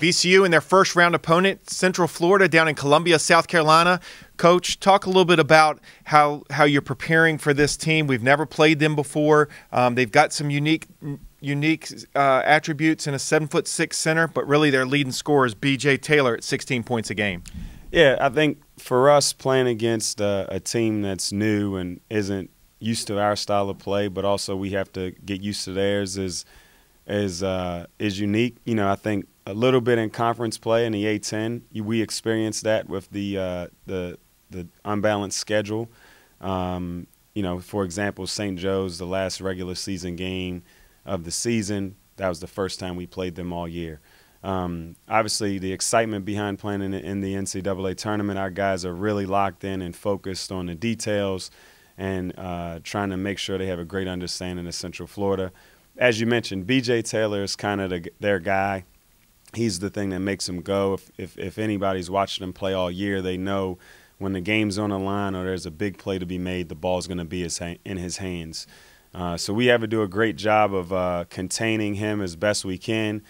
VCU and their first round opponent, Central Florida, down in Columbia, South Carolina. Coach, talk a little bit about how you're preparing for this team. We've never played them before. They've got some unique attributes in a 7'6" center, but really their leading scorer is B.J. Taylor at 16 points a game. Yeah, I think for us playing against a team that's new and isn't used to our style of play, but also we have to get used to theirs is unique. You know, I think a little bit in conference play in the A-10, we experienced that with the unbalanced schedule. You know, for example, St. Joe's, the last regular season game of the season, that was the first time we played them all year. Obviously, the excitement behind playing in the NCAA tournament, our guys are really locked in and focused on the details and trying to make sure they have a great understanding of Central Florida. As you mentioned, B.J. Taylor is kind of their guy. He's the thing that makes them go. If anybody's watched them play all year, they know when the game's on the line or there's a big play to be made, the ball's going to be in his hands. So we have to do a great job of containing him as best we can.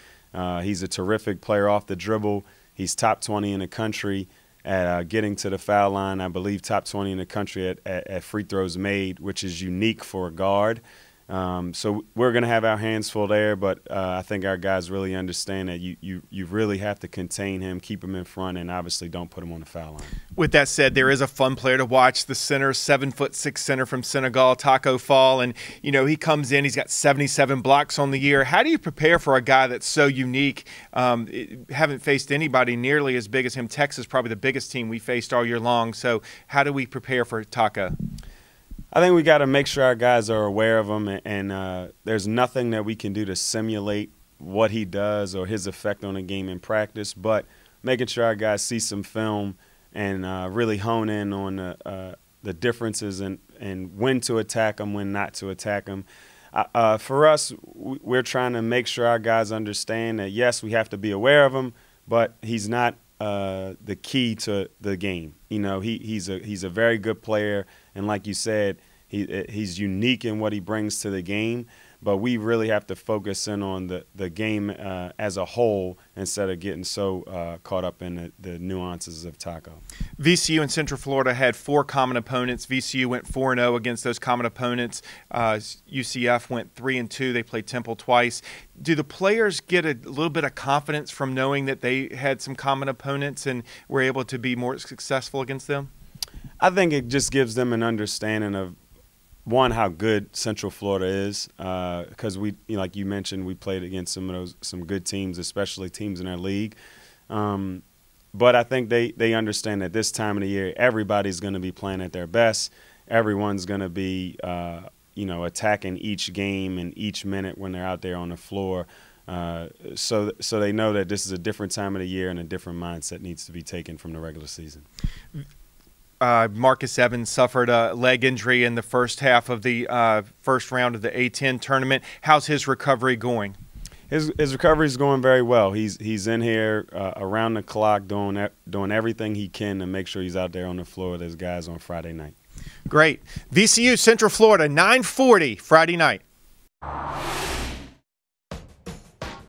He's a terrific player off the dribble. He's top 20 in the country at getting to the foul line. I believe top 20 in the country at free throws made, which is unique for a guard. So we're going to have our hands full there, but I think our guys really understand that you really have to contain him, keep him in front, and obviously don't put him on the foul line. With that said, there is a fun player to watch, the center, 7'6" center from Senegal, Taco Fall, and you know he comes in, he's got 77 blocks on the year. How do you prepare for a guy that's so unique? Haven't faced anybody nearly as big as him. Texas is probably the biggest team we faced all year long. So how do we prepare for Taco? I think we got to make sure our guys are aware of him, and there's nothing that we can do to simulate what he does or his effect on the game in practice, but making sure our guys see some film and really hone in on the differences and when to attack him, when not to attack him. For us, we're trying to make sure our guys understand that, yes, we have to be aware of him, but he's not the key to the game. You know, he's a very good player, and like you said, he's unique in what he brings to the game. But we really have to focus in on the game as a whole instead of getting so caught up in the nuances of Taco. VCU and Central Florida had 4 common opponents. VCU went 4-0 against those common opponents. UCF went 3-2. They played Temple twice. Do the players get a little bit of confidence from knowing that they had some common opponents and were able to be more successful against them? I think it just gives them an understanding of, one, how good Central Florida is, because like you mentioned, we played against some good teams, especially teams in our league. But I think they understand that this time of the year, everybody's going to be playing at their best. Everyone's going to be, attacking each game and each minute when they're out there on the floor. So they know that this is a different time of the year and a different mindset needs to be taken from the regular season. Marcus Evans suffered a leg injury in the first half of the first round of the A-10 tournament. How's his recovery going? His recovery is going very well. He's in here around the clock doing everything he can to make sure he's out there on the floor with his guys on Friday night. Great. VCU Central Florida, 9:40 Friday night.